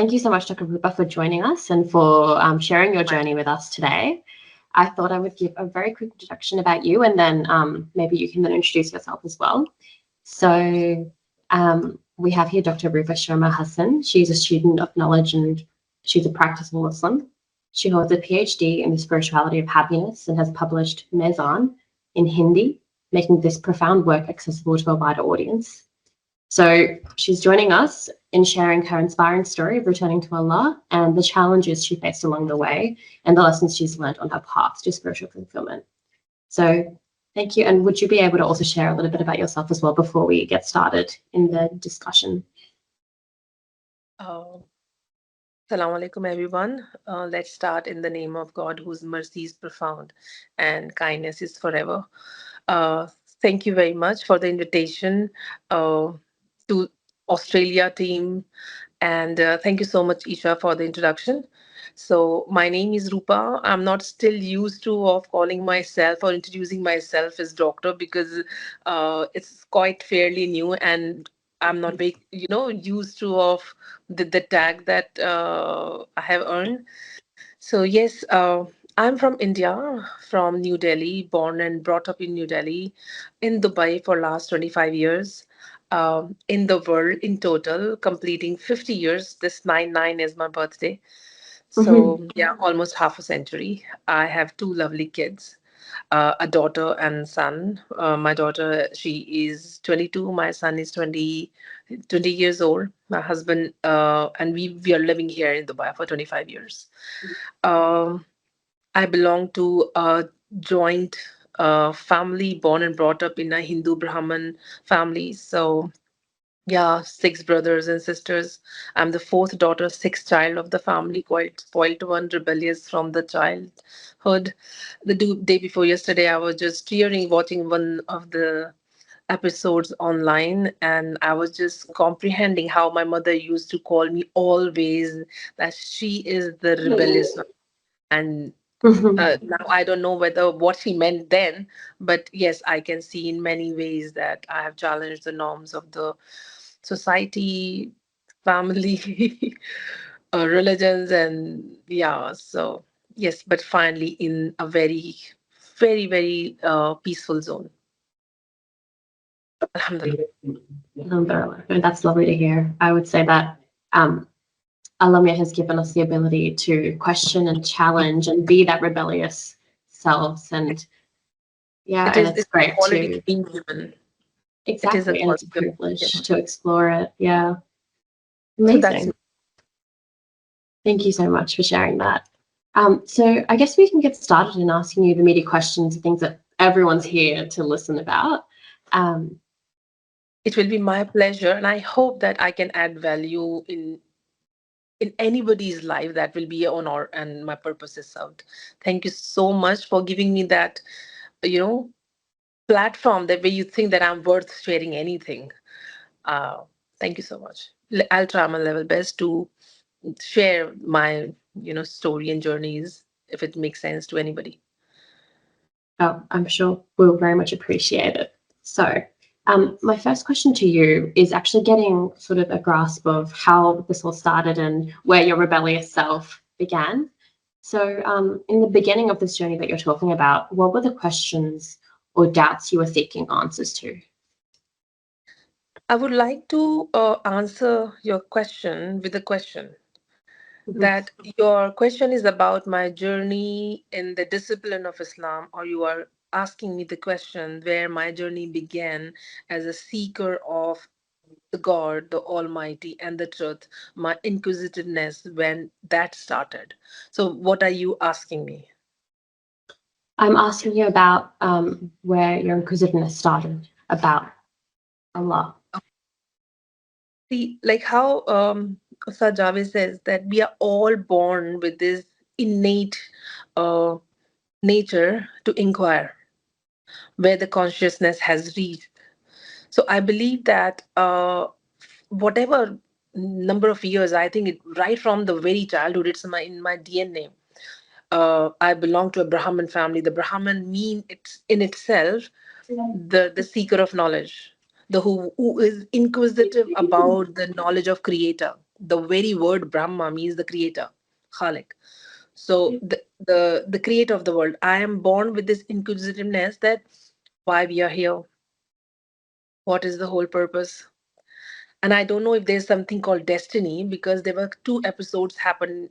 thank you so much, Dr. Roopa, for joining us and for sharing your journey with us today. I thought I would give a very quick introduction about you, and then maybe you can then introduce yourself as well. So we have here Dr. Roopa Sharma Hasan. She's a student of knowledge and she's a practicing Muslim. She holds a PhD in the spirituality of happiness and has published Mezan in Hindi, making this profound work accessible to a wider audience. So she's joining us in sharing her inspiring story of returning to Allah and the challenges she faced along the way and the lessons she's learned on her path to spiritual fulfillment. So thank you. And would you be able to also share a little bit about yourself as well before we get started in the discussion? Assalamu alaikum, everyone. Let's start in the name of God, whose mercy is profound and kindness is forever. Thank you very much for the invitation to Australia team. And thank you so much, Isha, for the introduction. So my name is Roopa. I'm not still used to of calling myself or introducing myself as doctor because it's quite fairly new and I'm not very, used to of the tag that I have earned. So yes, I'm from India, from New Delhi, born and brought up in New Delhi, in Dubai for last 25 years. In the world in total, completing 50 years. This 9/9 is my birthday. So yeah, almost half a century. I have two lovely kids, a daughter and son. My daughter, she is 22. My son is 20 years old. My husband, and we are living here in Dubai for 25 years. Um, I belong to a joint family born and brought up in a Hindu Brahmin family. So yeah, six brothers and sisters. I'm the fourth daughter, sixth child of the family, quite spoiled one, rebellious from the childhood. The day before yesterday, I was just tearing watching one of the episodes online, and I was just comprehending how my mother used to call me always that she is the rebellious one. And now I don't know whether what she meant then, but yes, I can see in many ways that I have challenged the norms of the society, family, religions, and yeah. So yes, but finally in a very, very, very peaceful zone. Alhamdulillah. That's lovely to hear. I would say that Allah has given us the ability to question and challenge and be that rebellious selves. And yeah, It and is. it's It's a great quality to of being human. It is a exactly, and it's a quality of being privilege human. to explore it. Yeah, So that's amazing. Thank you so much for sharing that. So I guess we can get started in asking you the meaty questions, things that everyone's here to listen about. Um, it will be my pleasure, and I hope that I can add value in anybody's life. That will be an honor, and my purpose is served. Thank you so much for giving me that, you know, platform that way you think that I'm worth sharing anything. Uh, Thank you so much. I'll try my level best to share my, story and journeys if it makes sense to anybody. oh, I'm sure we'll very much appreciate it. So, my first question to you is actually getting sort of a grasp of how this all started and where your rebellious self began. So, in the beginning of this journey that you're talking about, what were the questions or doubts you were seeking answers to? I would like to answer your question with a question. Mhm. That your question is about my journey in the discipline of Islam, or you are asking me the question where my journey began as a seeker of the God, the Almighty, and the truth, my inquisitiveness when that started. So, what are you asking me? I'm asking you about where your inquisitiveness started about Allah. See, like how Ustad Javed says that we are all born with this innate uh, nature to inquire where the consciousness has reached. So I believe that whatever number of years, I think right from the very childhood, it's in my DNA. I belong to a Brahmin family. The Brahmin mean it's in itself the seeker of knowledge, the who is inquisitive about the knowledge of Creator. the very word Brahma means the creator, Khalik. So the creator of the world. I am born with this inquisitiveness that why we are here, what is the whole purpose. And I don't know if there's something called destiny, because there were two episodes happen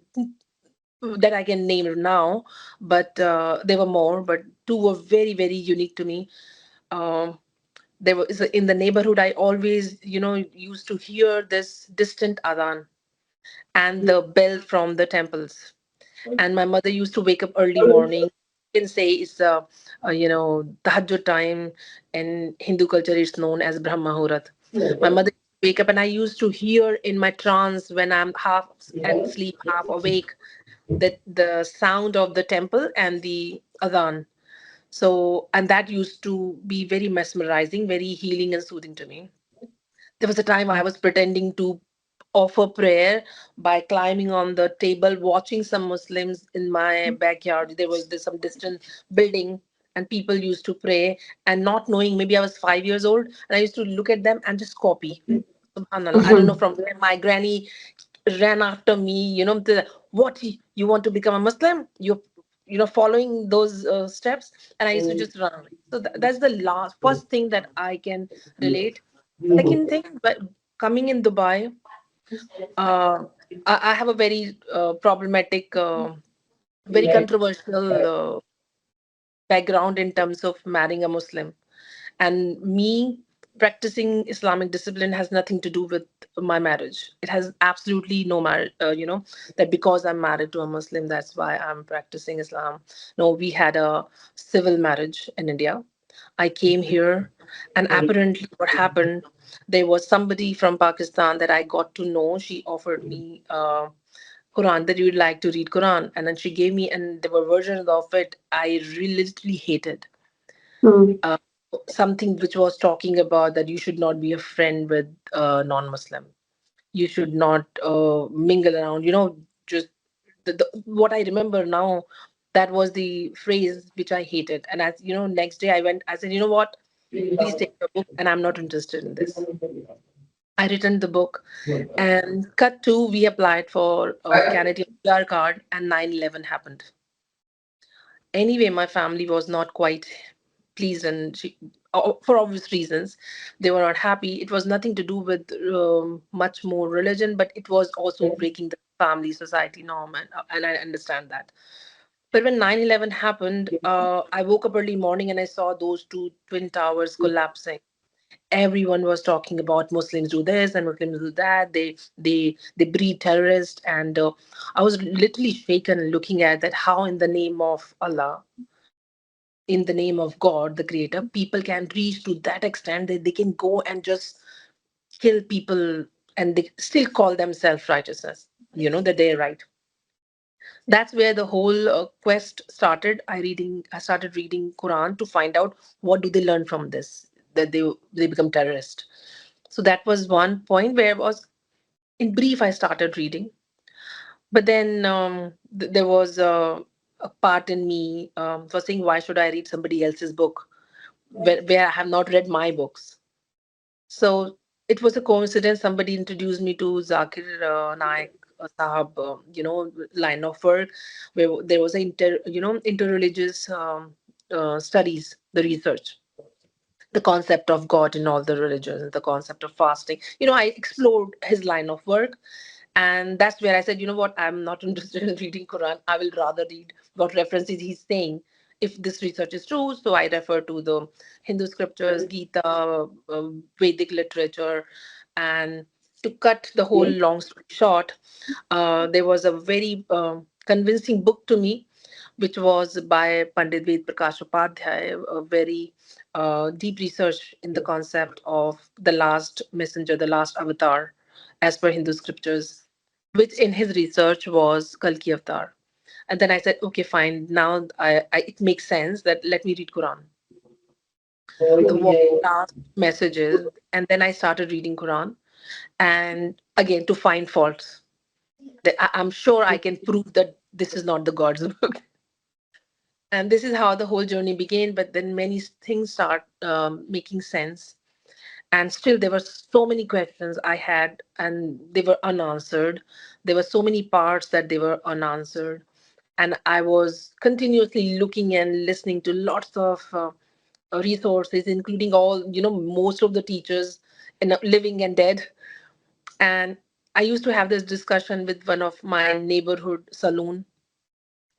that I can name now, but there were more, but two were very, very unique to me. Um, there was in the neighborhood, I always, used to hear this distant adhan and the bell from the temples. And my mother used to wake up early morning. You can say it's tahajjud time. In Hindu culture, it's known as Brahma Muhurat. My mother used to wake up, and I used to hear in my trance when I'm half asleep, half awake, that the sound of the temple and the adhan. So, and that used to be very mesmerizing, very healing and soothing to me. There was a time I was pretending to offer prayer by climbing on the table, watching some Muslims in my backyard. There was this some distant building, and people used to pray, and not knowing, maybe I was 5 years old, and I used to look at them and just copy. Subhanallah. I don't know from where my granny ran after me, what, you want to become a Muslim? You're following those steps. And I used to just run away. So that's the last first thing that I can relate. Second thing, but coming in Dubai, uh, I have a very problematic, very controversial background in terms of marrying a Muslim. And me practicing Islamic discipline has nothing to do with my marriage. It has absolutely no marriage, that because I'm married to a Muslim, that's why I'm practicing Islam. No, we had a civil marriage in India. I came here, and apparently, what happened, there was somebody from Pakistan that I got to know. She offered me Quran, that you would like to read Quran, and then she gave me, and there were versions of it I religiously hated. Mm. uh, Something which was talking about that you should not be a friend with non-Muslim. You should not mingle around. Just what I remember now. That was the phrase which I hated. And as you know, next day I went. I said, you know what? Please take the book, and I'm not interested in this. I returned the book, and cut to we applied for a Canadian PR card, and 9/11 happened. Anyway, my family was not quite pleased, and for obvious reasons, they were not happy. It was nothing to do with much more religion, but it was also breaking the family society norm, and I understand that. But when 9/11 happened, I woke up early morning and I saw those two twin towers collapsing. Everyone was talking about Muslims do this and Muslims do that. They breed terrorists, and I was literally shaken looking at that. How in the name of Allah, in the name of God, the creator, people can reach to that extent that they can go and just kill people, and they still call themselves righteousness, that they're right. That's where the whole quest started. I started reading Quran to find out what do they learn from this, that they become terrorists. So that was one point where I was, in brief, I started reading. But then there was a part in me was saying, why should I read somebody else's book where I have not read my books? So it was a coincidence. Somebody introduced me to Zakir Naik Sahab, line of work, where there was a interreligious studies, the research, the concept of God in all the religions, the concept of fasting. I explored his line of work, and that's where I said, you know what, I'm not interested in reading Quran. I will rather read what references he's saying, if this research is true. So I refer to the Hindu scriptures, Gita, Vedic literature. And to cut the whole long story short, there was a very convincing book to me, which was by Pandit Ved Prakash Upadhyay, a very deep research in the concept of the last messenger, the last avatar, as per Hindu scriptures, which in his research was Kalki Avatar. And then I said, okay, fine. Now it makes sense that let me read Quran. The last messages, and then I started reading Quran, and again to find faults. That I'm sure I can prove that this is not the God's book. And this is how the whole journey began. But then many things start making sense. And still, there were so many questions I had, and they were unanswered. There were so many parts that they were unanswered. And I was continuously looking and listening to lots of resources, including all, most of the teachers in living and dead. And I used to have this discussion with one of my neighborhood saloon.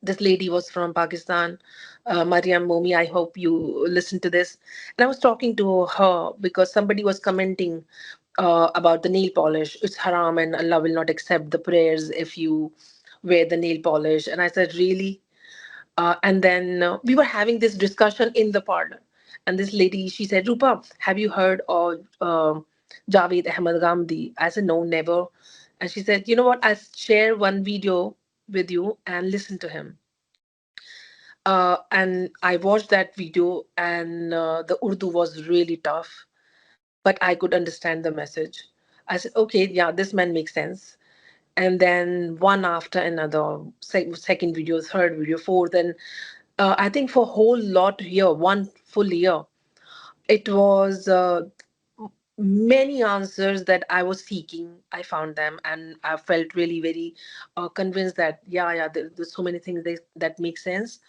This lady was from Pakistan, Mariam Momi. I hope you listen to this. And I was talking to her because somebody was commenting about the nail polish. It's haram, and Allah will not accept the prayers if you wear the nail polish. And I said, really? And then we were having this discussion in the parlor. And this lady, she said, Rupa, have you heard of Javed Ahmad Ghamidi? I said, no, never. And she said, you know what? I'll share one video with you and listen to him. And I watched that video, and the Urdu was really tough, but I could understand the message. I said, okay, yeah, this man makes sense. And then one after another, second video, third video, fourth, and I think for a whole lot year, one full year, it was many answers that I was seeking. I found them, and I felt really very convinced that yeah, there's so many things that make sense.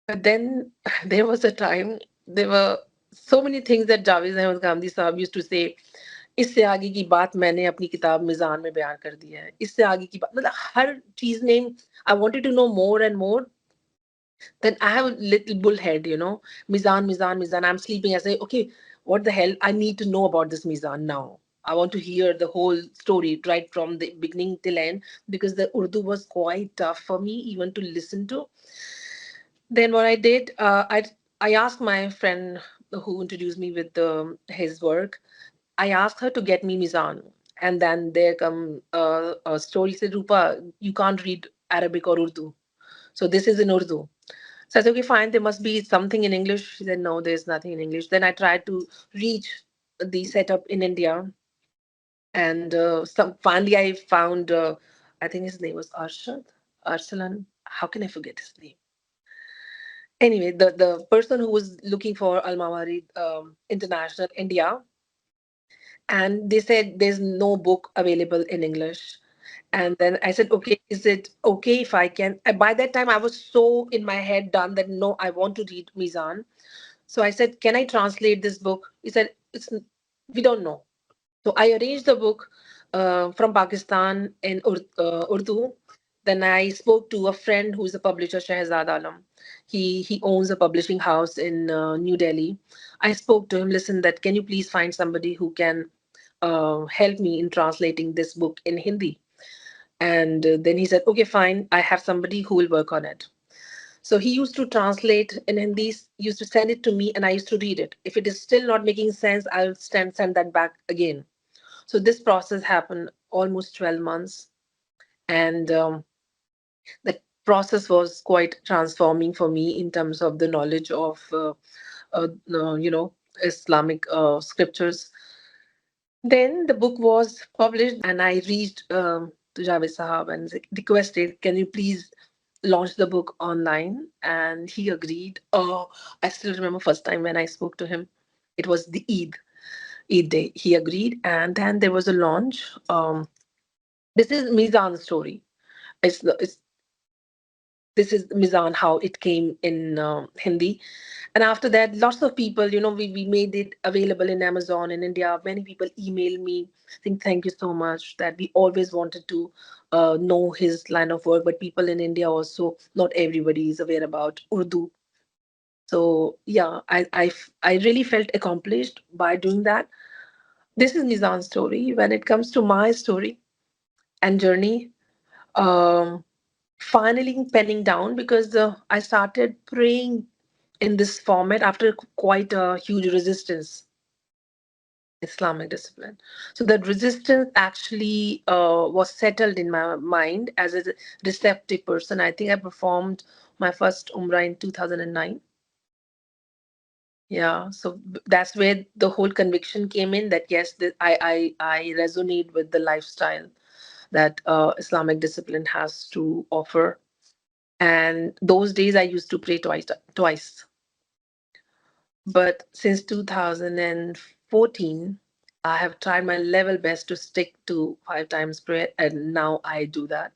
But then there was a time, there were so many things that Javed Ahmad Gandhi साहब used to say, इससे आगे की बात मैंने अपनी किताब मिजान में बयान कर दिया है, इससे आगे की बात, मतलब हर चीज में I wanted to know more and more. Then I have a little bullhead, Mizan, Mizan, Mizan. I'm sleeping. I say, okay, what the hell? I need to know about this Mizan now. I want to hear the whole story right from the beginning till end, because the Urdu was quite tough for me even to listen to. Then what I did, I asked my friend who introduced me with his work. I asked her to get me Mizan, and then there come a story said, Rupa, you can't read Arabic or Urdu, so this is in Urdu. So I said, okay, fine, there must be something in English. She said, no, there's nothing in English. Then I tried to reach the setup in India. And finally I found, I think his name was Arshad, Arsalan. How can I forget his name? Anyway, the person who was looking for Al-Mawrid International India, and they said there's no book available in English. And then I said, okay, is it okay if I can? By that time, I was so in my head done that no, I want to read Mizan. So I said, can I translate this book? He said, we don't know. So I arranged the book from Pakistan in Urdu. Then I spoke to a friend who is a publisher, Shahzad Alam. He owns a publishing house in New Delhi. I spoke to him. Listen, that can you please find somebody who can help me in translating this book in Hindi? And then he said, okay, fine. I have somebody who will work on it. So he used to translate in Hindi, used to send it to me, and I used to read it. If it is still not making sense, I'll send that back again. So this process happened almost 12 months. And the process was quite transforming for me in terms of the knowledge of, Islamic scriptures. Then the book was published, and I reached to Javed Sahab and requested, can you please launch the book online? And he agreed. Oh, I still remember first time when I spoke to him. It was the Eid day. He agreed, and then there was a launch. This is Mizan's story. It's this is Mizan, how it came in Hindi. And after that, lots of people, we made it available in Amazon in India. Many people email me saying, thank you so much, that we always wanted to know his line of work. But people in India also, not everybody is aware about Urdu. So yeah, I really felt accomplished by doing that. This is Mizan's story. When it comes to my story and journey, um, finally penning down, because I started praying in this format after quite a huge resistance, Islamic discipline. So that resistance actually was settled in my mind as a receptive person. I think I performed my first Umrah in 2009. Yeah, so that's where the whole conviction came in that yes, I resonate with the lifestyle that Islamic discipline has to offer. And those days I used to pray twice. But since 2005 14, I have tried my level best to stick to 5 times prayer, and now I do that.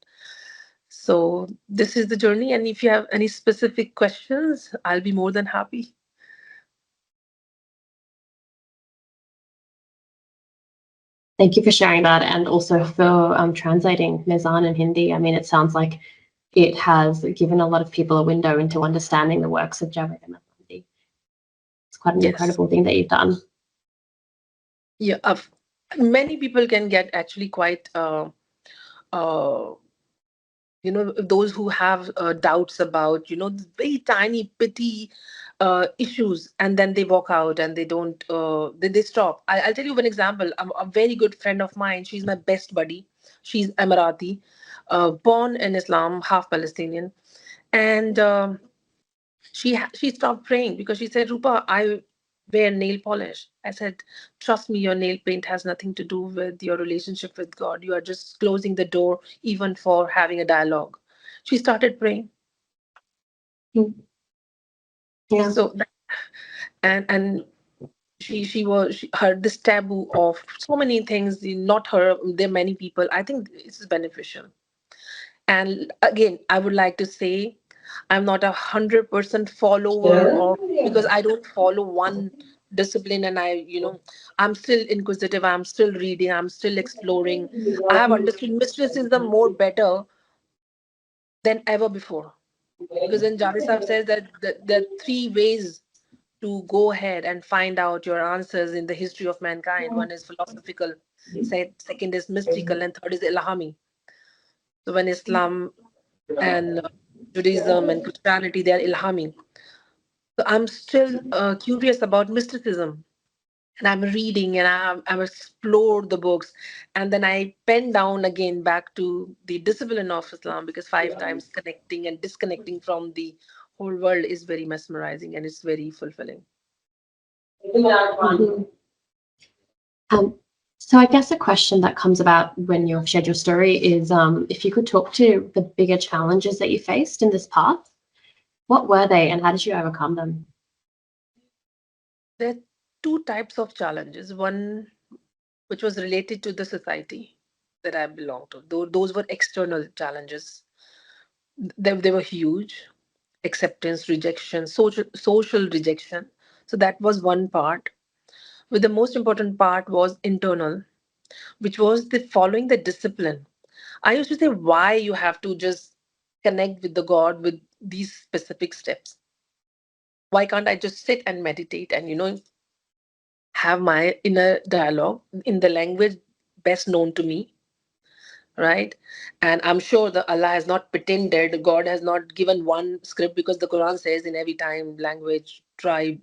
So this is the journey, and if you have any specific questions, I'll be more than happy. Thank you for sharing that, and also for translating Mizan in Hindi. I mean, it sounds like it has given a lot of people a window into understanding the works of Javed and Ahmad. It's quite an Yes. incredible thing that you've done. Yeah, many people can get actually quite uh, those who have doubts about very tiny petty issues, and then they walk out and they don't they stop. I'll tell you one example. A very good friend of mine, she's my best buddy. She's Emirati, born in Islam, half Palestinian, and she stopped praying because she said, Rupa, I wear nail polish. I said, trust me, your nail paint has nothing to do with your relationship with God. You are just closing the door even for having a dialogue. She started praying. Yeah. So and she her this taboo of so many things, not her, there are many people. I think this is beneficial. And again, I would like to say I'm not 100% follower of, because I don't follow one discipline, and I'm still inquisitive, I'm still reading, I'm still exploring. I have understood mysticism more better than ever before. Because then Javed Sahib says that there are three ways to go ahead and find out your answers in the history of mankind. One is philosophical, second is mystical, and third is Ilhami. So when Islam and Judaism and Christianity, they are Ilhami. So I'm still curious about mysticism, and I'm reading, and I've explored the books, and then I pen down again back to the discipline of Islam, because 5 times connecting and disconnecting from the whole world is very mesmerizing and it's very fulfilling. Mhm. So I guess a question that comes about when you've shared your story is if you could talk to the bigger challenges that you faced in this path, what were they and how did you overcome them? There are two types of challenges. One which was related to the society that I belong to. Those were external challenges. They were huge. Acceptance, rejection, social rejection. So that was one part. But the most important part was internal, which was the following the discipline. I used to say, why you have to just connect with the God with these specific steps? Why can't I just sit and meditate and have my inner dialogue in the language best known to me, right? And I'm sure that Allah has not pretended, God has not given one script, because the Quran says in every time, language, tribe,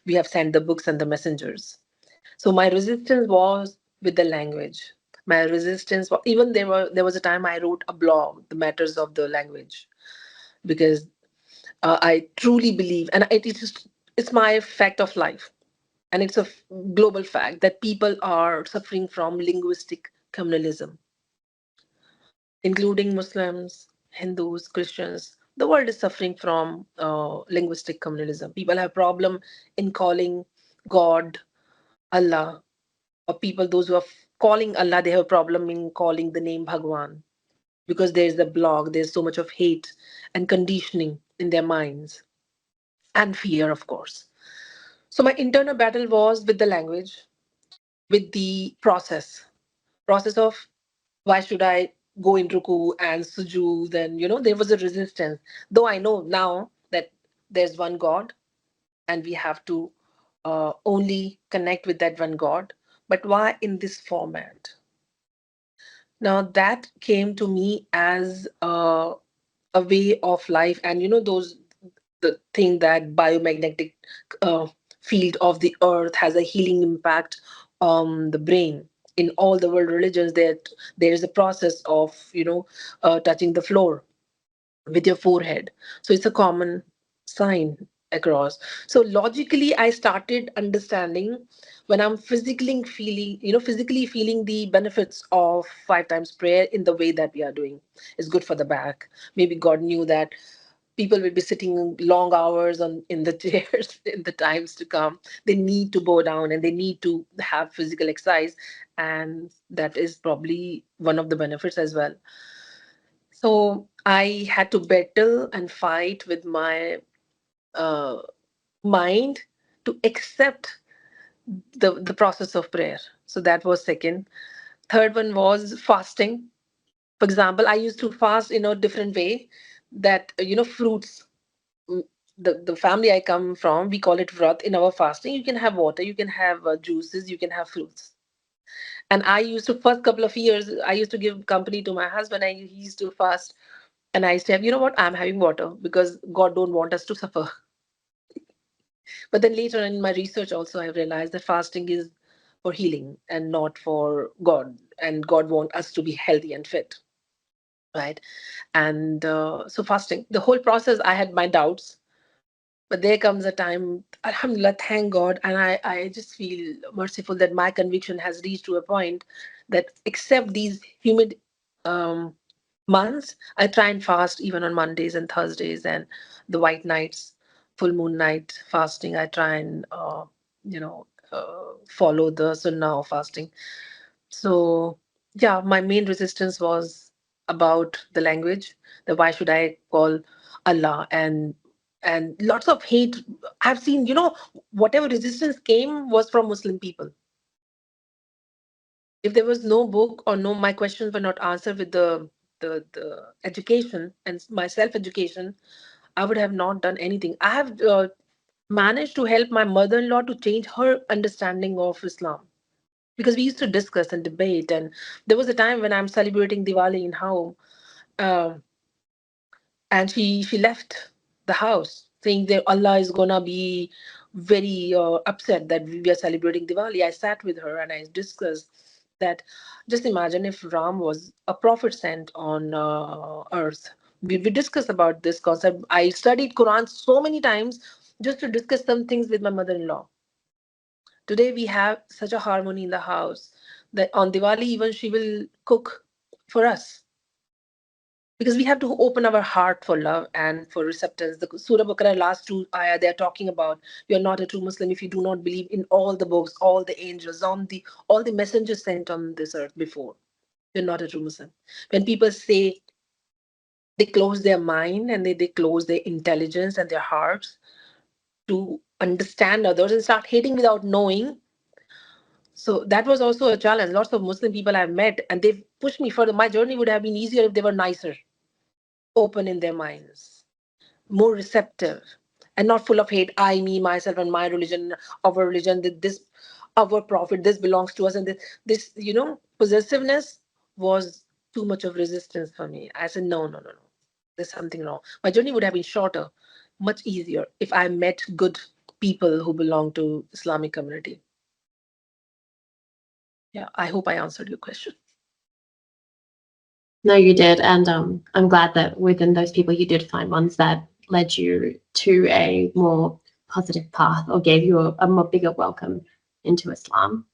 we have sent the books and the messengers. So my resistance was with the language. My resistance was, even there was a time I wrote a blog, The Matters of the Language, because I truly believe, and it's my fact of life, and it's a global fact that people are suffering from linguistic communalism, including Muslims, Hindus, Christians. The world is suffering from linguistic communalism. People have problem in calling God Allah, or people those who are calling Allah, they have a problem in calling the name Bhagwan, because there's the block, there's so much of hate and conditioning in their minds, and fear, of course. So my internal battle was with the language, with the process of why should I go in ruku and sujood, and there was a resistance. Though I know now that there's one God, and we have to only connect with that one God, but why in this format? Now that came to me as a way of life, and those the thing that biomagnetic uh, field of the earth has a healing impact on the brain. In all the world religions, that there is a process of touching the floor with your forehead. So it's a common sign across. So logically, I started understanding when I'm physically feeling the benefits of 5 times prayer in the way that we are doing is good for the back. Maybe God knew that People will be sitting long hours on in the chairs in the times to come. They need to bow down and they need to have physical exercise, and that is probably one of the benefits as well. So I had to battle and fight with my uh, mind to accept the process of prayer. So that was second. Third one was fasting. For example, I used to fast in a different way, that fruits. mm, the family I come from, we call it vrat. In our fasting, you can have water, you can have juices, you can have fruits. And I used to, first couple of years, I used to give company to my husband. He used to fast, and I used to have, what, I'm having water because God don't want us to suffer. But then later in my research also, I realized that fasting is for healing and not for God, and God wants us to be healthy and fit, right? And so fasting, the whole process, I had my doubts. But there comes a time, Alhamdulillah, thank God, and I just feel merciful that my conviction has reached to a point that, except these humid um, months, I try and fast even on Mondays and Thursdays and the white nights, full moon night fasting. I try and follow the sunnah of fasting. So yeah, my main resistance was about the language. That why should I call Allah, and lots of hate. I've seen, whatever resistance came was from Muslim people. If there was no book or no, my questions were not answered with the education and my self education, I would have not done anything. I have managed to help my mother-in-law to change her understanding of Islam, because we used to discuss and debate. And there was a time when I'm celebrating Diwali in home, um, and she left the house saying that Allah is gonna be very upset that we are celebrating Diwali. I sat with her and I discussed that, just imagine if Ram was a prophet sent on earth. We discussed about this concept. I studied Quran so many times just to discuss some things with my mother-in-law. Today we have such a harmony in the house that on Diwali even she will cook for us, because we have to open our heart for love and for acceptance. The Surah Baqarah last two ayah, they are talking about, you're not a true Muslim if you do not believe in all the books, all the angels, on the all the messengers sent on this earth before. You're not a true Muslim. When people say they close their mind and they close their intelligence and their hearts to understand others and start hating without knowing. So that was also a challenge. Lots of Muslim people I've met, and they've pushed me further. My journey would have been easier if they were nicer, open in their minds, more receptive, and not full of hate. I, me, myself, and my religion, our religion, this, our prophet, this belongs to us, and this, possessiveness was too much of resistance for me. I said, no, no, no, no. There's something wrong. My journey would have been shorter, much easier if I met good people who belong to Islamic community. Yeah, I hope I answered your question. No, you did. And I'm glad that within those people, you did find ones that led you to a more positive path or gave you a more bigger welcome into Islam.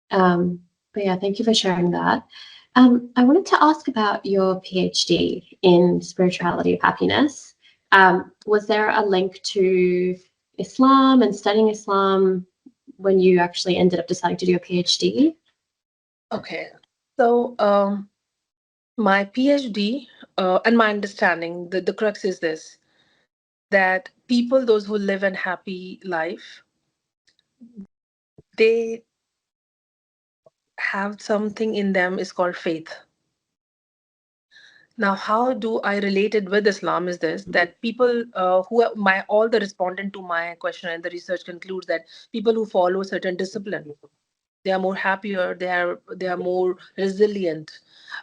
But yeah, thank you for sharing that. I wanted to ask about your PhD in spirituality of happiness. Was there a link to Islam and studying Islam when you actually ended up deciding to do a PhD? Okay. So my PhD and my understanding, the crux is this, that people, those who live a happy life, they have something in them is called faith. Now, how do I relate it with Islam is this, that people who are all the respondent to my question and the research concludes that people who follow certain discipline, they are more happier, they are more resilient,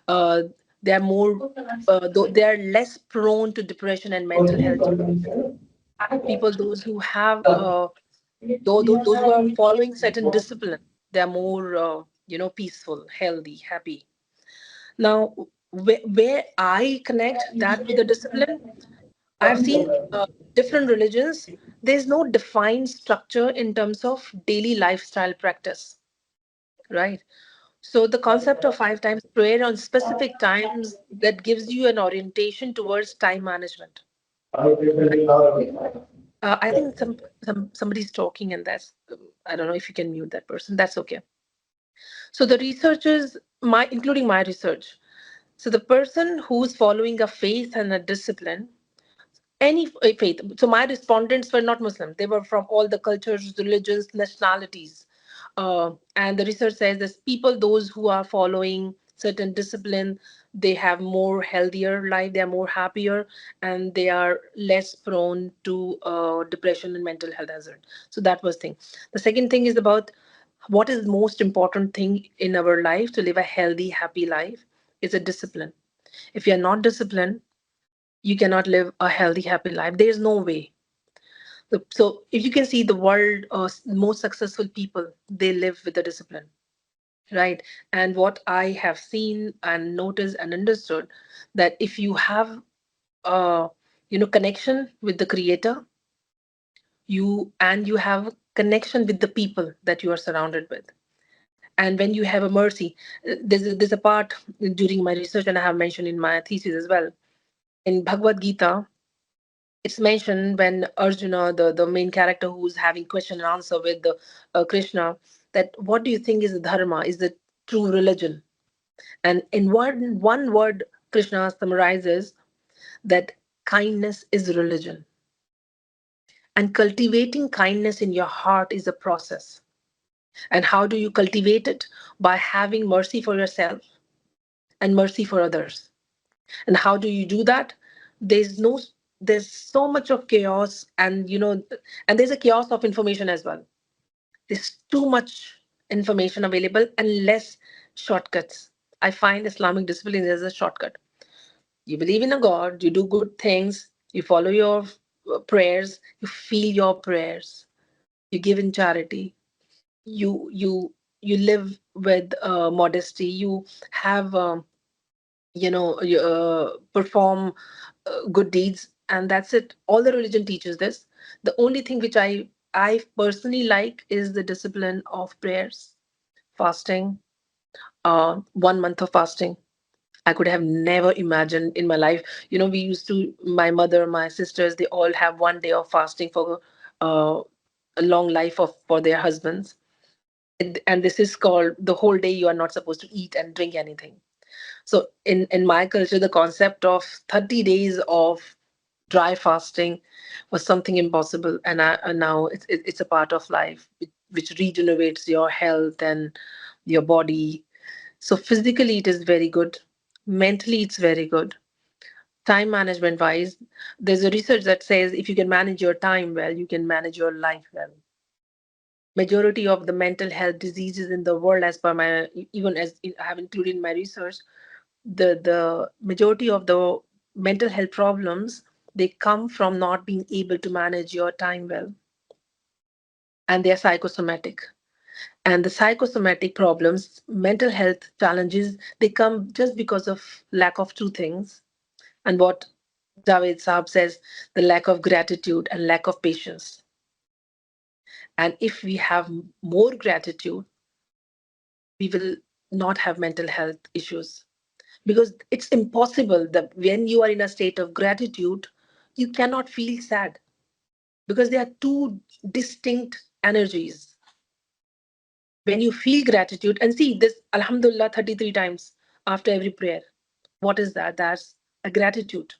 uh, they are more they are less prone to depression and mental health. People, those who have those who are following certain discipline, they are more peaceful, healthy, happy. Now, where I connect that with the discipline, I've seen different religions. There's no defined structure in terms of daily lifestyle practice, right? So the concept of 5 times prayer on specific times, that gives you an orientation towards time management. I think somebody's talking, and that's I don't know if you can mute that person. That's okay. So the researchers, my including my research. So the person who's following a faith and a discipline, any faith. So my respondents were not Muslim. They were from all the cultures, religions, nationalities. And the research says that people, those who are following certain discipline, they have more healthier life, they are more happier, and they are less prone to depression and mental health hazard. So that was thing. The second thing is about what is the most important thing in our life to live a healthy, happy life is a discipline. If you're not disciplined, you cannot live a healthy, happy life. There is no way. So if you can see the world, most successful people, they live with a discipline, right? And what I have seen and noticed and understood, that if you have uh, connection with the creator, you have connection with the people that you are surrounded with. And when you have a mercy, there's a part during my research, and I have mentioned in my thesis as well, in Bhagavad Gita. It's mentioned when Arjuna, the main character who's having question and answer with the Krishna, that what do you think is the dharma, is the true religion? And in one word, Krishna summarizes that kindness is religion. And cultivating kindness in your heart is a process. And how do you cultivate it? By having mercy for yourself and mercy for others. And how do you do that? There's no there's so much of chaos, and and there's a chaos of information as well. There's too much information available and less shortcuts. I find Islamic discipline as a shortcut. You believe in a God, you do good things, you follow your prayers, you feel your prayers, you give in charity, you live with modesty, you have you perform good deeds, and that's it. All the religion teaches this. The only thing which I personally like is the discipline of prayers, fasting, 1 month of fasting. I could have never imagined in my life. We used to, my mother, my sisters, they all have 1 day of fasting for uh, a long life of for their husbands. And this is called the whole day you are not supposed to eat and drink anything. So in my culture, the concept of 30 days of dry fasting was something impossible, and now it's a part of life, which regenerates your health and your body. So physically, it is very good. Mentally, it's very good. Time management wise, there's a research that says if you can manage your time well, you can manage your life well. Majority of the mental health diseases in the world, as per my, even as I have included in my research, the majority of the mental health problems, they come from not being able to manage your time well, and they are psychosomatic. And the psychosomatic problems, mental health challenges, they come just because of lack of two things. And what Javed Saab says, the lack of gratitude and lack of patience. And if we have more gratitude, we will not have mental health issues, because it's impossible that when you are in a state of gratitude, you cannot feel sad, because they are two distinct energies. When you feel gratitude, and see this Alhamdulillah 33 times after every prayer, what is that? That's a gratitude.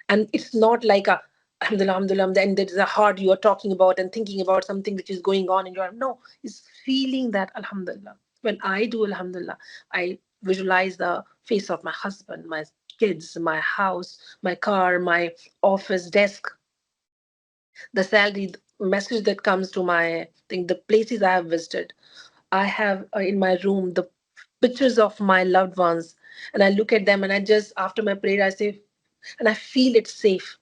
And it's not like a Alhamdulillah, Alhamdulillah, then there's a heart you are talking about and thinking about something which is going on in your life. No, it's feeling that Alhamdulillah. When I do Alhamdulillah, I visualize the face of my husband, my kids, my house, my car, my office desk, the salary, the message that comes to my thing, the places I have visited. I have in my room the pictures of my loved ones, and I look at them, and I just, after my prayer, I say, and I feel it's safe.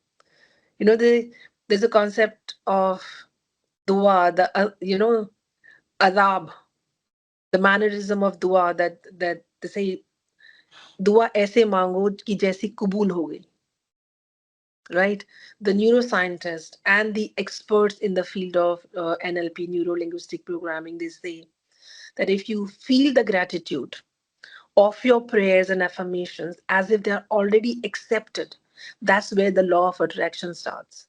There's a concept of dua, adab, the mannerism of dua, that they say, dua aise mango ki jaisi kabul ho gayi, right? The neuroscientists and the experts in the field of NLP, neuro linguistic programming, they say that if you feel the gratitude of your prayers and affirmations as if they are already accepted, that's where the law of attraction starts.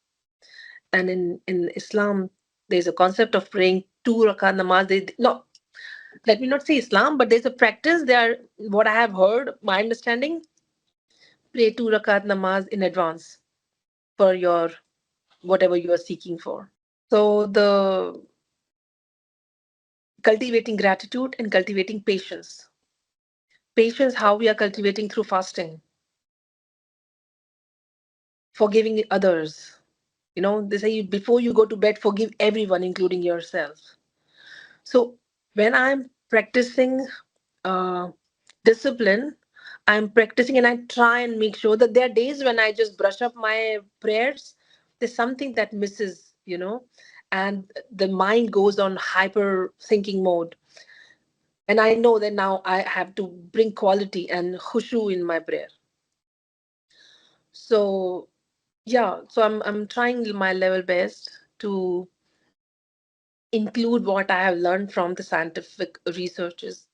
And in Islam, there's a concept of praying two rakat namaz. No, let me not say Islam, but there's a practice there. What I have heard, my understanding, pray two rakat namaz in advance for your whatever you are seeking for. So the cultivating gratitude and cultivating patience. Patience, how we are cultivating through fasting, forgiving others. They say before you go to bed, forgive everyone, including yourself. So when I'm practicing uh, discipline, I'm practicing and I try and make sure that there are days when I just brush up my prayers. There's something that misses, and the mind goes on hyper thinking mode. And I know that now I have to bring quality and khushu in my prayer. So yeah, so I'm trying my level best to include what I have learned from the scientific researches,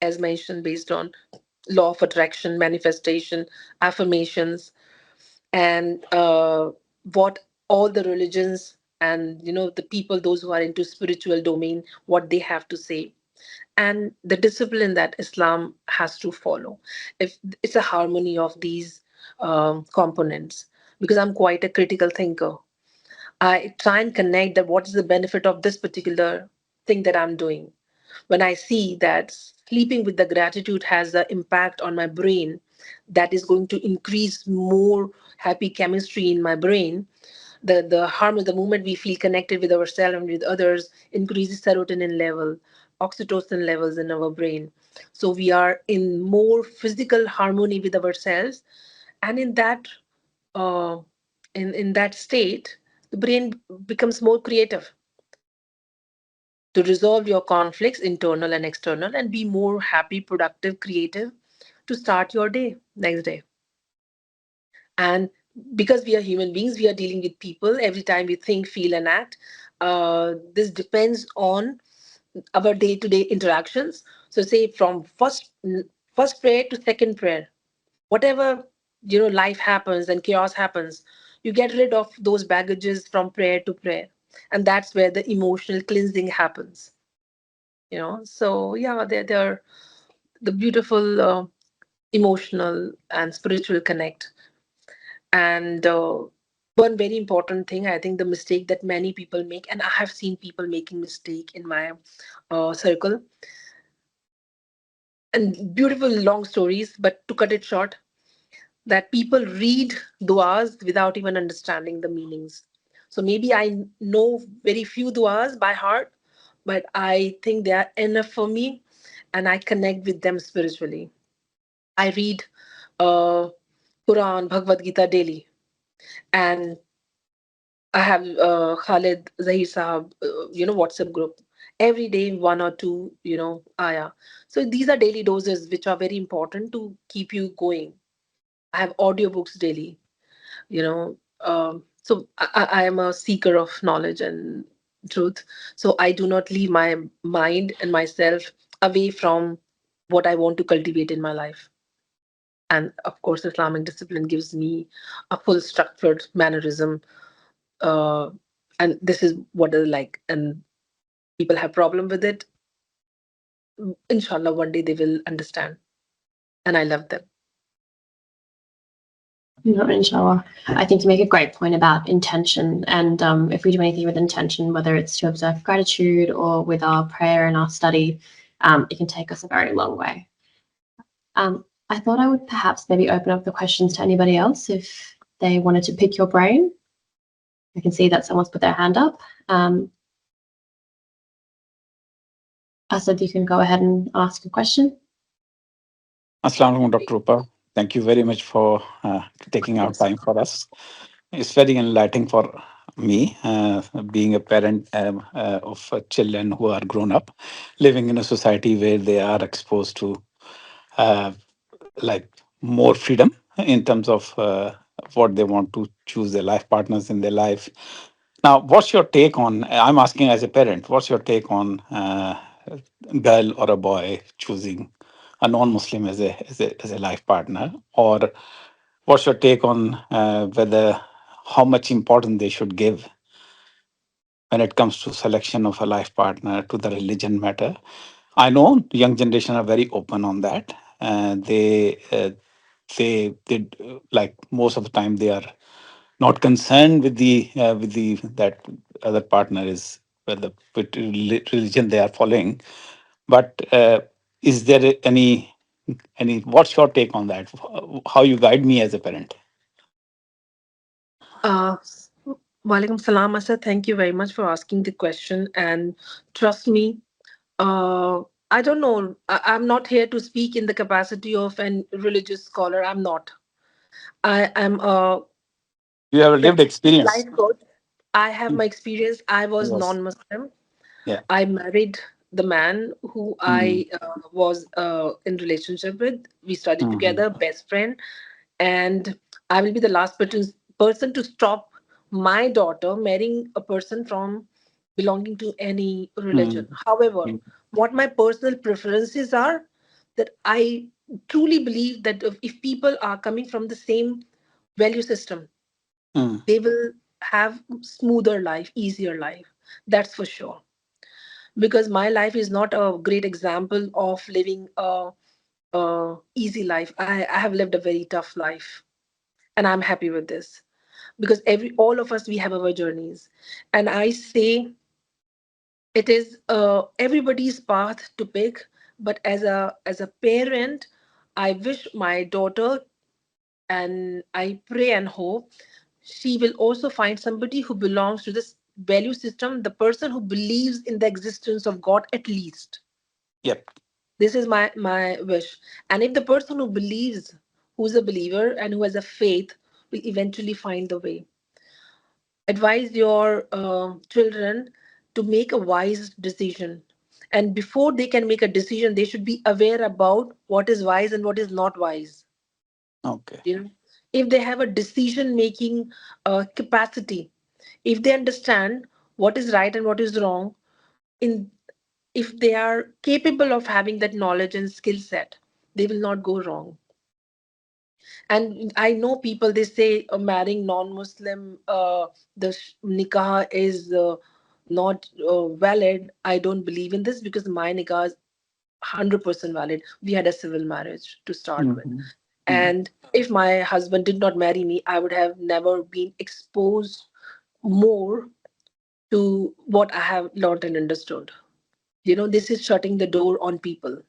as mentioned, based on law of attraction, manifestation, affirmations, and what all the religions and the people, those who are into spiritual domain, what they have to say, and the discipline that Islam has to follow. If it's a harmony of these components, because I'm quite a critical thinker, I try and connect that what is the benefit of this particular thing that I'm doing. When I see that sleeping with the gratitude has an impact on my brain that is going to increase more happy chemistry in my brain, the harm is the moment we feel connected with ourselves and with others, increases serotonin level, oxytocin levels in our brain. So we are in more physical harmony with ourselves, and uh, in that state, the brain becomes more creative to resolve your conflicts, internal and external, and be more happy, productive, creative to start your day next day. And because we are human beings, we are dealing with people every time we think, feel, and act. This depends on our day-to-day interactions. So, say from first prayer to second prayer, whatever life happens and chaos happens, you get rid of those baggages from prayer to prayer, and that's where the emotional cleansing happens. So yeah, they're the beautiful emotional and spiritual connect. And one very important thing, I think, the mistake that many people make, and I have seen people making mistake in my circle, and beautiful long stories, but to cut it short, that people read duas without even understanding the meanings. So maybe I know very few duas by heart, but I think they are enough for me, and I connect with them spiritually. I read uh, Quran, Bhagavad Gita daily, and I have Khalid Zahir Sahab, WhatsApp group. Every day, one or two, ayah. So these are daily doses which are very important to keep you going. I have audiobooks daily, so I am a seeker of knowledge and truth. So I do not leave my mind and myself away from what I want to cultivate in my life. And of course, Islamic discipline gives me a full structured mannerism, uh, and this is what I like. And people have problem with it. Inshallah, one day they will understand, and I love them. No, inshallah. I think you make a great point about intention. And if we do anything with intention, whether it's to observe gratitude or with our prayer and our study, it can take us a very long way. I thought I would perhaps maybe open up the questions to anybody else if they wanted to pick your brain. I can see that someone's put their hand up. Asad, you can go ahead and ask a question. Assalamu alaikum, Dr. Roopa. Thank you very much for taking out Yes. time for us. It's very enlightening for me, being a parent of children who are grown up, living in a society where they are exposed to uh, like more freedom in terms of what they want to choose their life partners in their life. Now, what's your take on? I'm asking as a parent, what's your take on girl or a boy choosing a non-Muslim as a life partner, or what's your take on whether how much importance they should give when it comes to selection of a life partner to the religion matter? I know young generation are very open on that. They like most of the time they are not concerned with the that other partner is whether with religion they are following. But is there any what's your take on that? How you guide me as a parent? Uh, Walaikum salam, Asad. Thank you very much for asking the question. And trust me, I don't know. I'm not here to speak in the capacity of an religious scholar. I'm not. I am a You have a lived like experience. life coach. I have my experience. I was Yes. non-Muslim. Yeah. I married the man who Mm-hmm. I was in relationship with. We studied together, best friend, and I will be the last person to stop my daughter marrying a person from belonging to any religion. However, Mm-hmm. what my personal preferences are, that I truly believe that if people are coming from the same value system, they will have smoother life, easier life. That's for sure. Because my life is not a great example of living a easy life. I have lived a very tough life, and I'm happy with this, because every all of us, we have our journeys. And I say it is everybody's path to pick. But as a parent, I wish my daughter, and I pray and hope she will also find somebody who belongs to this value system, the person who believes in the existence of God at least. Yep. This is my wish. And if the person who believes, who's a believer and who has a faith, will eventually find the way. Advise your children to make a wise decision. And before they can make a decision, they should be aware about what is wise and what is not wise. Okay. You know, if they have a decision making capacity, if they understand what is right and what is wrong, in if they are capable of having that knowledge and skill set, they will not go wrong. And I know people, they say marrying non-Muslim, the nikah is not valid. I don't believe in this, because my nikah is 100% valid. We had a civil marriage to start with. Mm-hmm. Mm-hmm. And if my husband did not marry me, I would have never been exposed more to what I have learned and understood. This is shutting the door on people.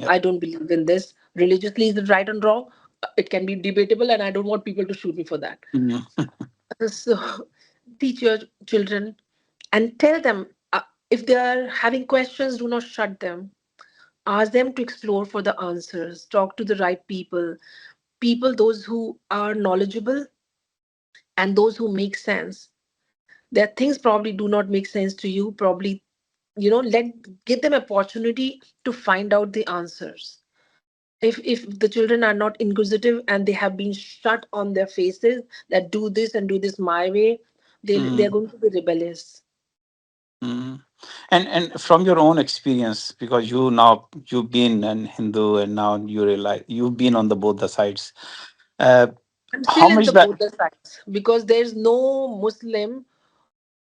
Yep. I don't believe in this. Religiously, is it right and wrong? It can be debatable, and I don't want people to shoot me for that. Mm-hmm. So, teach your children and tell them, if they are having questions, do not shut them. Ask them to explore for the answers. Talk to the right people, those who are knowledgeable and those who make sense. Their things probably do not make sense to you. Probably, let give them opportunity to find out the answers. If the children are not inquisitive and they have been shut on their faces, that do this and do this my way, they're going to be rebellious. Mm. And from your own experience, because you've been an Hindu and now you realize you've been on the both the sides. Uh, I'm how still in much the that? both the sides, because there's no Muslim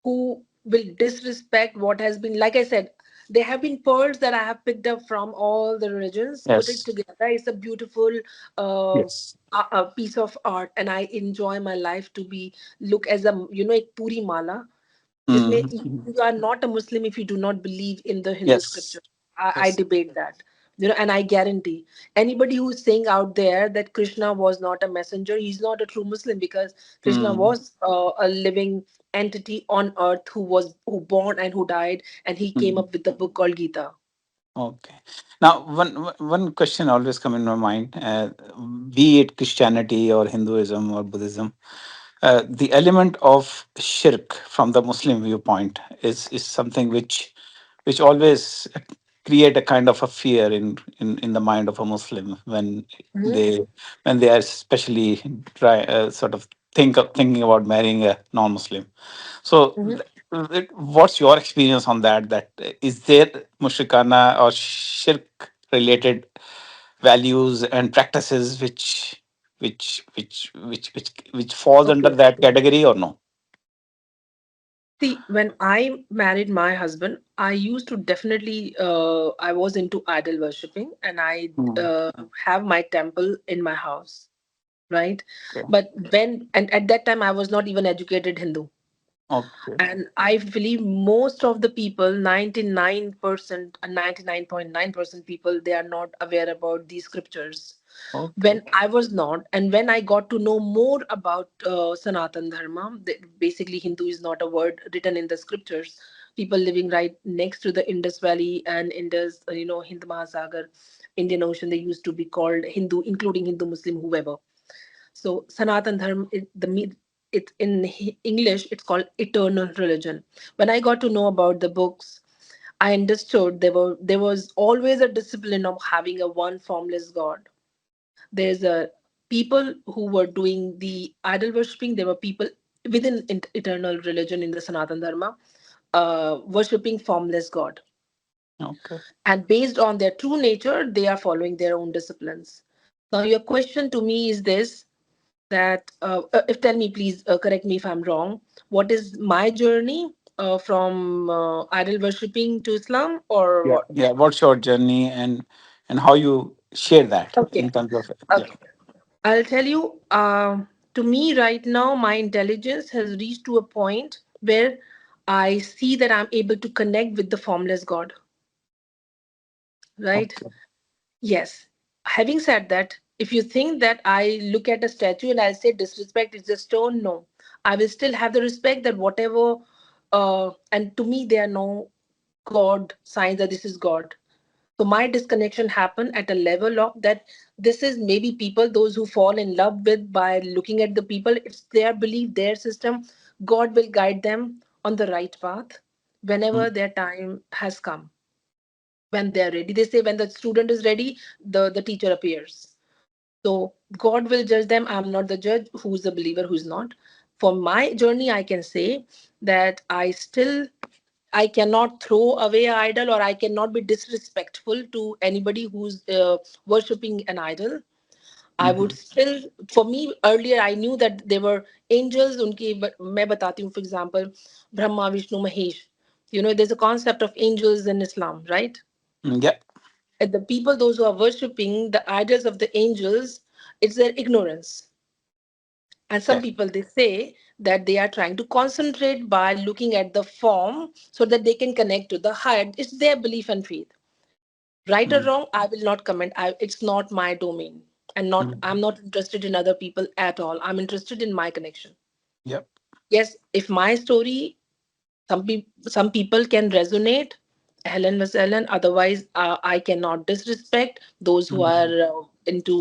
who will disrespect what has been, like I said, there have been pearls that I have picked up from all the religions, put it Yes. together. It's a beautiful uh, Yes. a piece of art, and I enjoy my life to be look as a ek puri mala. Jisme Mm-hmm. you are not a Muslim if you do not believe in the Hindu Yes. scripture. I Yes. debate that. And I guarantee anybody who is saying out there that Krishna was not a messenger, he's not a true Muslim, because Krishna Mm. was a living entity on earth who born and who died, and he came Mm. up with the book called Gita. Okay. Now, one question always come in my mind, be it Christianity or Hinduism or Buddhism, the element of shirk from the Muslim viewpoint is something which always create a kind of a fear in the mind of a Muslim Mhm, they when they are especially thinking about marrying a non-Muslim. So mhm. what's your experience on that? That is there mushrikana or shirk related values and practices which falls under Okay. that category or no? See, when I married my husband, I used to definitely, I was into idol worshipping, and I Hmm. have my temple in my house, right? Okay. But and at that time, I was not even educated Hindu. Okay. And I believe most of the people, 99% and 99.9% people, they are not aware about these scriptures. Okay. When I was not, and when I got to know more about Sanatan Dharma, basically Hindu is not a word written in the scriptures. People living right next to the Indus Valley and Indus, Hind Mahasagar, Indian Ocean, they used to be called Hindu, including Hindu, Muslim, whoever. So Sanatan Dharma, it in English, it's called eternal religion. When I got to know about the books, I understood there was always a discipline of having a one formless God. There's a people who were doing the idol worshipping. There were people within eternal religion in the Sanatan Dharma, worshipping formless God, Okay. and based on their true nature, they are following their own disciplines. Now, your question to me is this: that if tell me please, correct me if I'm wrong, what is my journey from idol worshipping to Islam, or Yeah. what? Yeah. What's your journey and how you share that Okay. in terms of yeah. Okay, I'll tell you, to me right now my intelligence has reached to a point where I see that I'm able to connect with the formless God, right? Okay. Yes. Having said that, if you think that I look at a statue and I'll say disrespect is a stone, no. I will still have the respect that whatever, and to me, there are no God signs that this is God. So my disconnection happened at a level of that this is maybe people, those who fall in love with by looking at the people, it's their belief, their system. God will guide them on the right path whenever Mm. their time has come, when they're ready. They say when the student is ready, the teacher appears. So God will judge them. I'm not the judge who's a believer, who's not. For my journey, I can say that I cannot throw away an idol, or I cannot be disrespectful to anybody who's worshipping an idol. I would Mhm. still, for me, earlier I knew that there were angels. उनकी मैं बताती हूँ, for example, Brahma, Vishnu, Mahesh. There's a concept of angels in Islam, right? Yeah. And the people, those who are worshipping the idols of the angels, it's their ignorance. And some Yeah. people, they say that they are trying to concentrate by looking at the form so that they can connect to the higher. It's their belief and faith. Right or Mm. wrong, I will not comment. It's not my domain. And not Mm. I'm not interested in other people at all. I'm interested in my connection. Yep. Yes, if my story, some people can resonate, Helen was Helen. Otherwise, I cannot disrespect those who are Mhm. into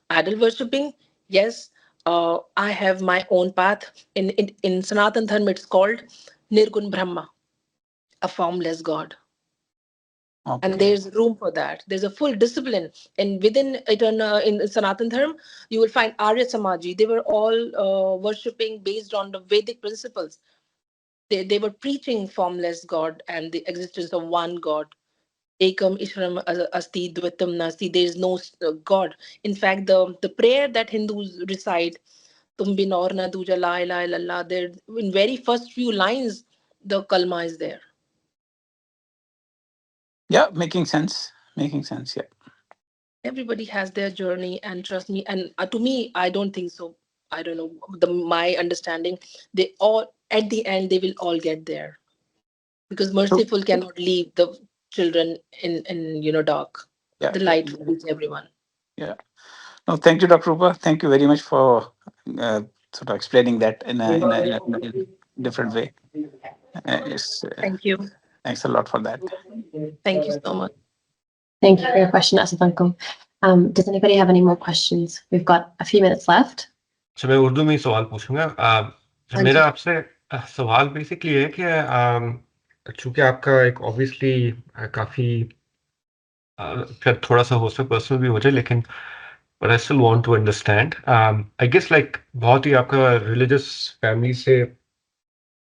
idol worshipping. Yes, I have my own path. In Sanatan Dharma, it's called Nirgun Brahma, a formless God. And Okay. there's room for that. There's a full discipline. And within it, in Sanatan Dharma, you will find Arya Samaji. They were all worshipping based on the Vedic principles. They were preaching formless God and the existence of one God. Ekam Ishram Asti Dvitam Nasti. There is no God. In fact, the prayer that Hindus recite, Tum bin aur na duja la ilaha illallah, there in very first few lines, the kalma is there. Yeah. Making sense. Making sense. Yeah. Everybody has their journey, and trust me, and to me, I don't think so. I don't know, my understanding, they all at the end they will all get there, because So merciful cannot leave the children in dark. yeah. The light will reach everyone. Yeah. No, thank you, Dr. Rupa. Thank you very much for sort of explaining that in a different way. It's, Thank you. thanks a lot for that. Thank you so much. Thank you for your question, Asafankum. Does anybody have any more questions? We've got a few minutes left. अच्छा, मैं उर्दू में ही सवाल पूछूंगा। मेरा Anji. आपसे सवाल basically है कि चूंकि आपका एक ऑब्वियसली काफी फिर थोड़ा सा हो सकता पर्सनल भी हो जाए, लेकिन but I still want to understand. I guess like बहुत ही आपका रिलीजियस फैमिली से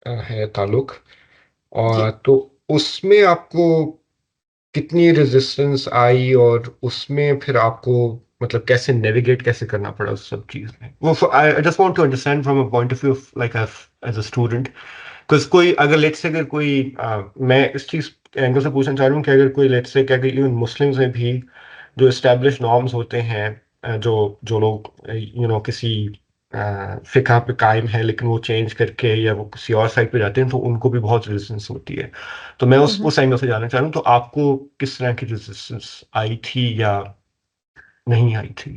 है ताल्लुक, जी। और तो उसमें आपको कितनी रेजिस्टेंस आई और उसमें फिर आपको मतलब कैसे नेविगेट कैसे करना पड़ा उस सब चीज में वो I just want to understand from a point of view like as a student because कोई अगर लेट्स से अगर कोई मैं इस चीज एंगल से पूछना चाह रहा हूँ कि अगर कोई लेट्स से क्या इवन मुस्लिम्स में भी जो एस्टेब्लिश नॉर्म्स होते हैं जो जो लोग किसी फिका पे कायम है लेकिन वो चेंज करके या वो किसी और साइड पे जाते हैं तो उनको भी बहुत रेजिस्टेंस होती है तो मैं उस एंगल से जानना चाह रहा हूँ तो आपको किस तरह की रेजिस्टेंस आई थी या नहीं आई थी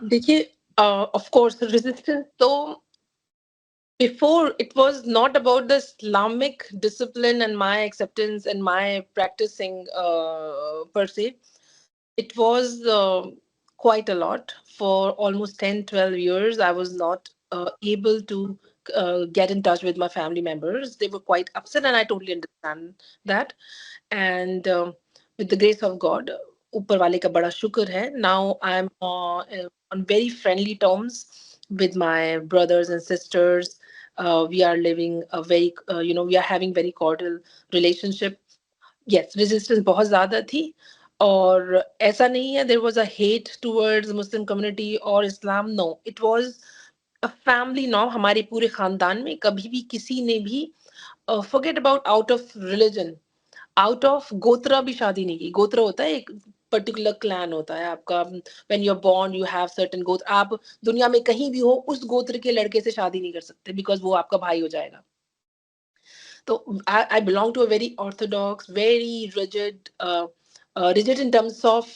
देखिए, ऑफ कोर्स रेजिस्टेंस तो before it was not about the Islamic discipline and my acceptance and my practicing per se. It was quite a lot. For almost 10-12 years I was not able to get in touch with my family members. They were quite upset and I totally understand that. And with the grace of God, ऊपर वाले का बड़ा शुक्र है, now I'm on very friendly terms with my brothers and sisters. We are living a very we are having very cordial relationship. Yes, resistance बहुत ज्यादा थी और ऐसा नहीं है there was a hate towards Muslim community or Islam. No, it was a family norm. हमारे पूरे खानदान में कभी भी किसी ने भी forget about out of religion, out of गोत्रा भी शादी नहीं की. गोत्र होता है एक पर्टिकुलर क्लैन होता है आपका. When you are born you have certain gotra. आप दुनिया में कहीं भी हो उस गोत्र के लड़के से शादी नहीं कर सकते बिकॉज वो आपका भाई हो जाएगा. तो I belong to a very orthodox, very rigid, rigid in terms of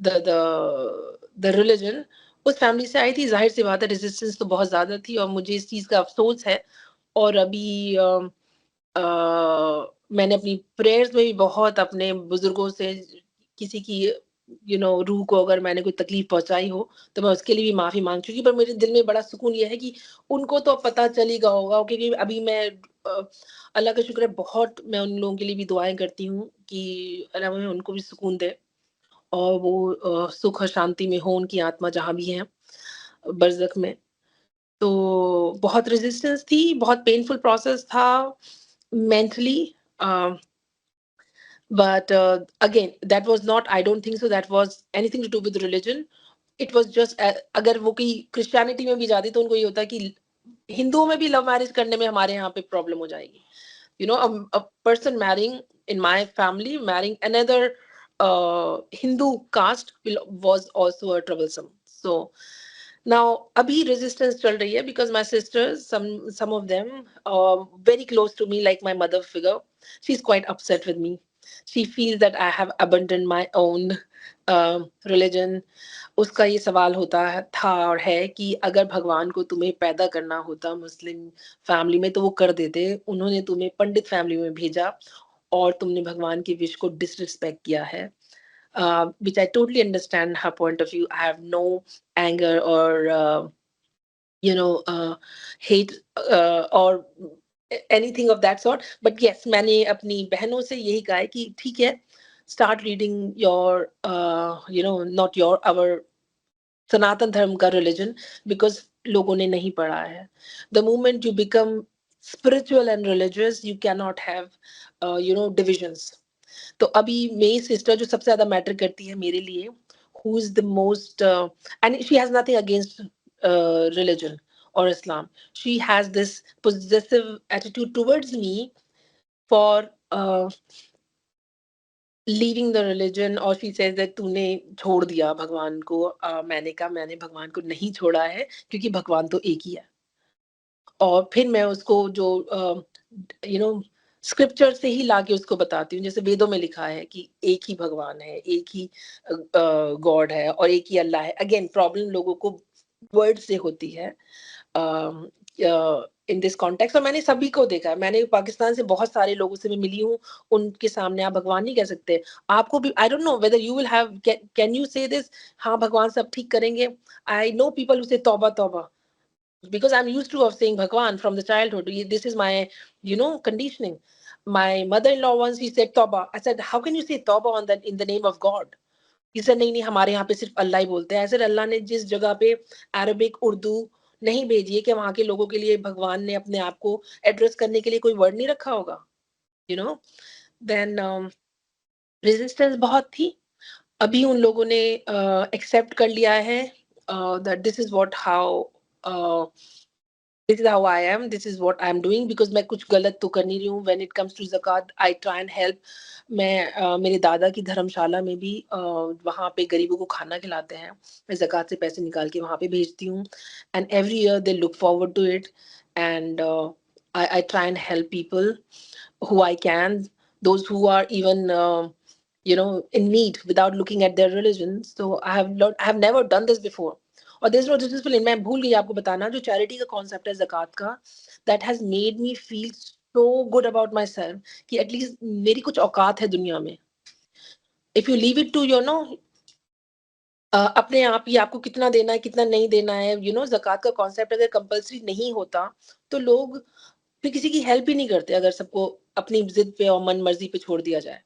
the religion. उस फैमिली से आई थी. जाहिर सी बात है रेजिस्टेंस तो बहुत ज्यादा थी और मुझे इस चीज का अफसोस है. और अभी मैंने अपनी प्रेयर्स में भी बहुत अपने बुजुर्गों से किसी की रूह को अगर मैंने कोई तकलीफ पहुंचाई हो तो मैं उसके लिए भी माफी मांग चुकी. पर मेरे दिल में बड़ा सुकून यह है कि उनको तो पता चल ही गया होगा क्योंकि अभी मैं अल्लाह का शुक्र है बहुत मैं उन लोगों के लिए भी दुआएं करती हूँ कि अल्लाह में उनको भी सुकून दे और वो सुख और शांति में हो उनकी आत्मा जहाँ भी है बरज़ख में. तो बहुत रेजिस्टेंस थी, बहुत पेनफुल प्रोसेस था mentally. But again, that was not, I don't think so, that was anything to do with religion. It was just अगर वो कोई क्रिश्चियनिटी में भी जाती तो उनको ये होता कि हिंदुओं में भी लव मैरिज करने में हमारे यहाँ पे प्रॉब्लम हो जाएगी. A person marrying in my family, marrying another Hindu caste was also a troublesome. So now abhi resistance chal rahi hai because my sisters, some of them very close to me like my mother figure, she's quite upset with me. She feels that I have abandoned my own religion. उसका ये सवाल होता था और है कि अगर भगवान को तुम्हें पैदा करना होता मुस्लिम फैमिली में तो वो कर देते. उन्होंने तुम्हें पंडित फैमिली में भेजा और तुमने भगवान की विश को डिसरिस्पेक्ट किया है. Which I totally understand her point of view. I have no anger or hate or anything of that sort. But yes, मैंने अपनी बहनों से यही कहा है कि ठीक है, start reading your not your our सनातन धर्म का रिलीजन बिकॉज लोगों ने नहीं पढ़ा है. The moment you become spiritual and religious you can not have divisions. तो अभी मेरी सिस्टर जो सबसे ज्यादा मैटर करती है मेरे लिए, who is the most and she has nothing against religion और Islam. She has this possessive attitude towards me for leaving the religion, or she says that तूने छोड़ दिया भगवान को. मैंने कहा मैंने भगवान को नहीं छोड़ा है क्योंकि भगवान तो एक ही है. और फिर मैं उसको जो स्क्रिप्चर से ही लाके उसको बताती हूँ. जैसे वेदों में लिखा है कि एक ही भगवान है, एक ही गॉड है और एक ही अल्लाह है. अगेन प्रॉब्लम लोगों को वर्ड से होती है इन दिस कॉन्टेक्स्ट. और मैंने सभी को देखा है. मैंने पाकिस्तान से बहुत सारे लोगों से मैं मिली हूँ. उनके सामने आप भगवान नहीं कह सकते. आपको भी I don't know whether you will have can you से दिस, हाँ भगवान सब ठीक करेंगे. आई नो पीपल हु से तौबा तौबा because I'm used to of saying Bhagwan from the childhood. This is my conditioning. My mother-in-law once he said Tauba. I said, how can you say Tauba in the name of God? He said, नहीं हमारे यहाँ पे सिर्फ अल्लाह ही बोलते हैं. I said, अल्लाह ने जिस जगह पे अरबिक उर्दू नहीं भेजी है कि वहाँ के लोगों के लिए भगवान ने अपने आप को एड्रेस करने के लिए कोई वर्ड नहीं रखा होगा. you know. Then resistance बहुत थी. अभी उन लोगों ने accept कर लिया है that this is how I am, this is what I'm doing, because मैं कुछ गलत तो कर नहीं रही हूँ. When it comes to zakat, I try and help. मैं मेरे दादा की धर्मशाला में भी वहाँ पे गरीबों को खाना खिलाते हैं. मैं zakat से पैसे निकाल के वहाँ पे भेजती हूँ. And every year they look forward to it. And I try and help people who I can, those who are even in need, without looking at their religion. So I have never done this before. और there's no discipline. मैं भूल गई आपको बताना, जो charity का concept है ज़कात का, that has made me feel so good about myself कि at least मेरी कुछ औकात है दुनिया में. If you leave it to अपने आप ही आपको कितना देना है कितना नहीं देना है, ज़कात का कॉन्सेप्ट अगर कंपल्सरी नहीं होता तो लोग फिर किसी की हेल्प ही नहीं करते, अगर सबको अपनी जिद पे और मन मर्जी पे छोड़ दिया जाए.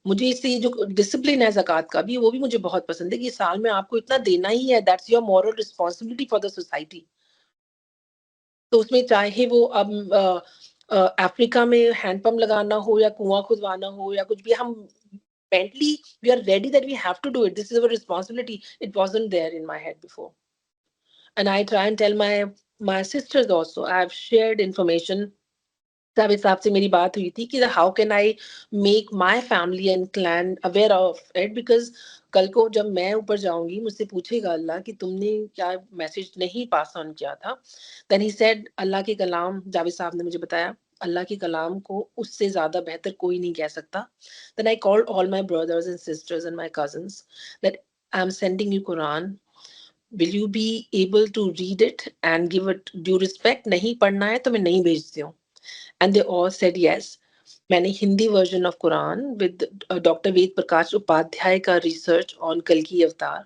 मुझे इससे ये जो डिसिप्लिन है ज़कात का भी, वो भी मुझे बहुत पसंद है कि साल में आपको इतना देना ही है. That's your moral responsibility for the society. तो उसमें चाहे वो अब अफ्रीका में हैंडपंप लगाना हो या कुआं खुदवाना हो या कुछ भी, हम mentally we are ready that we have to do it. This is our responsibility. It wasn't there in my head before. And I try and tell my sisters also. I have shared information. Javed साहब से मेरी बात हुई थी कि how can I make my family and clan aware of it, because कल को जब मैं ऊपर जाऊंगी मुझसे पूछेगा अल्लाह कि तुमने क्या मैसेज नहीं पास ऑन किया था. देन ही सेड, अल्लाह के कलाम, जावेद साहब ने मुझे बताया, अल्लाह के कलाम को उससे ज्यादा बेहतर कोई नहीं कह सकता. Then I called all my brothers and sisters and my cousins that I am sending you Quran. Will you be able to read it and give it due respect? नहीं पढ़ना है तो मैं नहीं भेजती हूँ. And they all said yes. मैंने Hindi version of Quran with doctor Ved Prakash Upadhyay का रिसर्च ऑन कल्कि अवतार,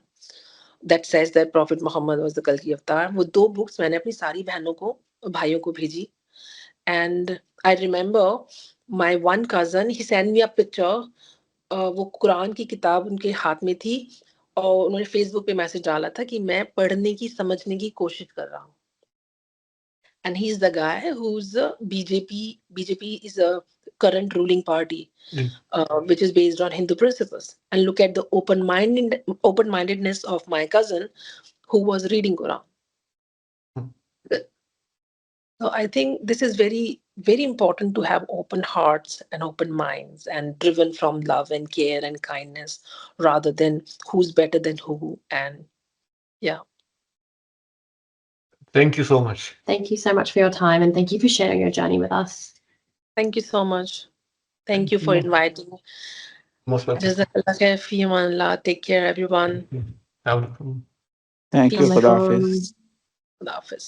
that says that profit Mohammad was the कल्कि अवतार, वो 2 बुक्स मैंने अपनी सारी बहनों को भाइयों को भेजी. And I remember my one cousin, he send me a picture. वो कुरान की किताब उनके हाथ में थी और उन्होंने फेसबुक पे मैसेज डाला था कि मैं पढ़ने की समझने की कोशिश कर रहा हूँ. And he's the guy who's BJP. BJP is a current ruling party, which is based on Hindu principles. And look at the open-mindedness of my cousin, who was reading Quran. So I think this is very, very important to have open hearts and open minds and driven from love and care and kindness, rather than who's better than who. And yeah. Thank you so much. Thank you so much for your time, and thank you for sharing your journey with us. Thank you so much. Thank you for inviting me. Most welcome. Jazakallah khair, fi amanillah. Take care, everyone. Have a good one. Thank you. Peace. Khuda Hafiz. Khuda Hafiz.